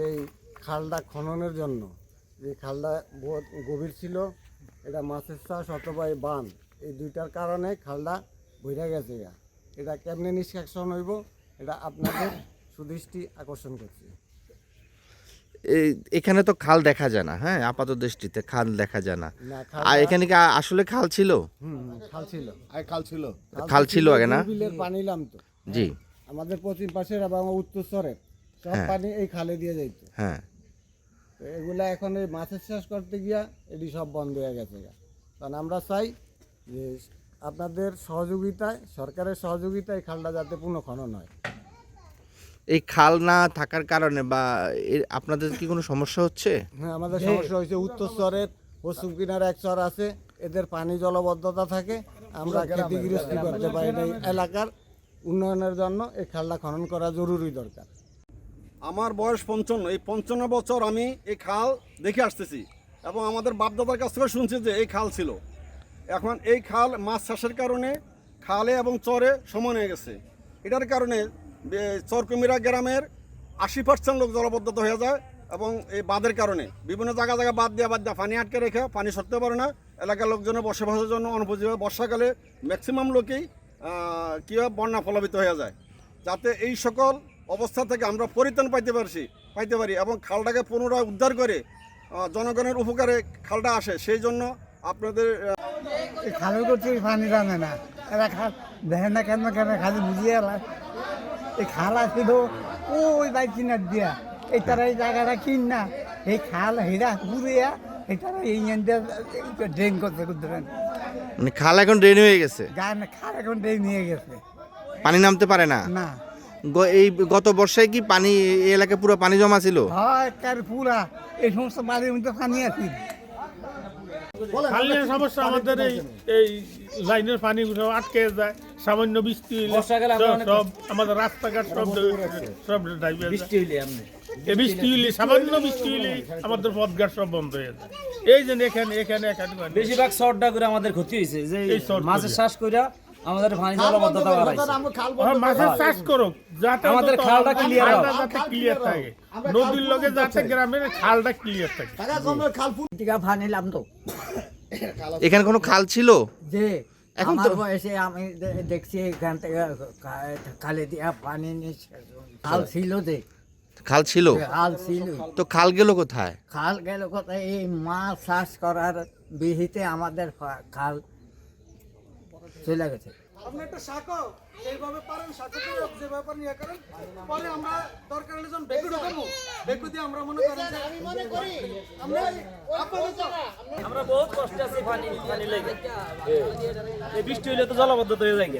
এই খালটা খননের জন্য, যে খালটা বহুত গভীর ছিল, এটা মাছের চাষ অথবা এই বান, এই দুইটার কারণে খালটা বইরা গেছে। এটা কেমনে নিষ্কাশন হইব, এটা আপনাদের সুদৃষ্টি আকর্ষণ করছে। এখানে তো খাল দেখা যায় না, হ্যাঁ, আপাত দৃষ্টিতে খাল দেখা যায় না। আর এখানে কি আসলে খাল ছিল? খাল ছিল, খাল ছিল আগে না? বিলের পানি নামতো, জি, আমাদের পশ্চিম পাশের এবং উত্তর স্তরের সব পানি এই খালে দিয়ে যাইত। হ্যাঁ, তো এগুলা এখন এই মাছের চাষ করতে গিয়া এটি সব বন্ধ হয়ে গেছে। কারণ আমরা চাই যে আপনাদের সহযোগিতায়, সরকারের সহযোগিতায় এই খালটা যাতে পুনঃখনন হয়। এই খাল না থাকার কারণে বা আপনাদের কি কোনো সমস্যা হচ্ছে? হ্যাঁ, আমাদের সমস্যা হয়েছে। উত্তর স্তরের পশ্চিম কিনারে এক চর আছে, এদের পানি জলবদ্ধতা থাকে, আমরা খেতি গৃহস্থী করতে পারি না। এই এলাকার উন্নয়নের জন্য এই খালটা খনন করা জরুরি দরকার। আমার বয়স 55, এই 55 বছর আমি এই খাল দেখে আসতেছি এবং আমাদের বাপদাদার কাছ থেকে শুনছি যে এই খাল ছিল। এখন এই খাল মাছ চাষের কারণে খালে এবং চরে সমান হয়ে গেছে। এটার কারণে চরকুমিরা গ্রামের 80% লোক জলবদ্ধতা হয়ে যায় এবং এই বাঁধের কারণে বিভিন্ন জায়গায় বাদ দিয়ে পানি আটকে রেখে পানি সরতে পারে না। এলাকার লোকজনের বসবাসের জন্য অনুপযোগী হয়। বর্ষাকালে ম্যাক্সিমাম লোকেই কী হয়, বন্যা প্লাবিত হয়ে যায়। যাতে এই সকল অবস্থা থেকে আমরা পরিত্রাণ পাইতে পারি এবং খালটাকে পুনরায় উদ্ধার করে জনগণের উপকারে খালটা আসে, সেই জন্য আপনাদের খালের করছে পানি টানে না, এরা খাল দেখেন না কেন খালি বুঝিয়ে এই খাল আসছিল ওই বাইক কিনার দিয়া, এই তারা এই জায়গাটা কিন না, এই খাল হেরা ঘুরিয়া এটারা এই ড্রেন করতে ধরেন, মানে খাল এখন ড্রেন হয়ে গেছে, খাল এখন ড্রেন নিয়ে গেছে, পানি নামতে পারে না। না এই গত বর্ষায় কি পানি এই এলাকায় পুরো পানি জমা ছিল? হয় পুরা এই সমস্ত বাড়ির মধ্যে পানি আছে। খালের সমস্যা আমাদের এই লাইনের পানি আটকে যায়, সামান্য বৃষ্টি হইলে সব আমাদের রাস্তাঘাট সব বৃষ্টি হইলে সামান্য বৃষ্টি হইলে আমাদের পথঘাট সব বন্ধ হয়ে যায়। এই যে এখানে বেশিরভাগ শর্টটা করে আমাদের ক্ষতি হয়েছে, যে মাছের চাষ করে আমাদের পানি জলবদ্ধতা বাড়াইছে। মাছের চাষ করুক যাতে আমাদের খালটা ক্লিয়ার থাকে, নদীর লগে যাতে গ্রামের খালটা ক্লিয়ার থাকে। পানি নামতো, এখানে কোনো খাল ছিল? যে এখন আমার বয়সে আমি দেখছি এখান থেকে খালে দিয়া পানি খাল ছিল, যে খাল ছিল, খাল ছিল। তো খাল গেল কোথায়? খাল গেল কোথায়? এই মাছ চাষ করার বিহিতে আমাদের খাল চলে গেছে। আপনি একটা শাখা এইভাবে পারেন, শাখা যেভাবে পারেন ইয়ে করেন, পরে আমরা দরকার হলে যখন বেগুড়ি করবো, বেগুড়ি দিয়ে আমরা মনে করেন যে আমি মনে করি আমরা বহুত কষ্টে আছি পানি লেগে, এই বৃষ্টি হইলে তো জলবদ্ধতা হয়ে যায়।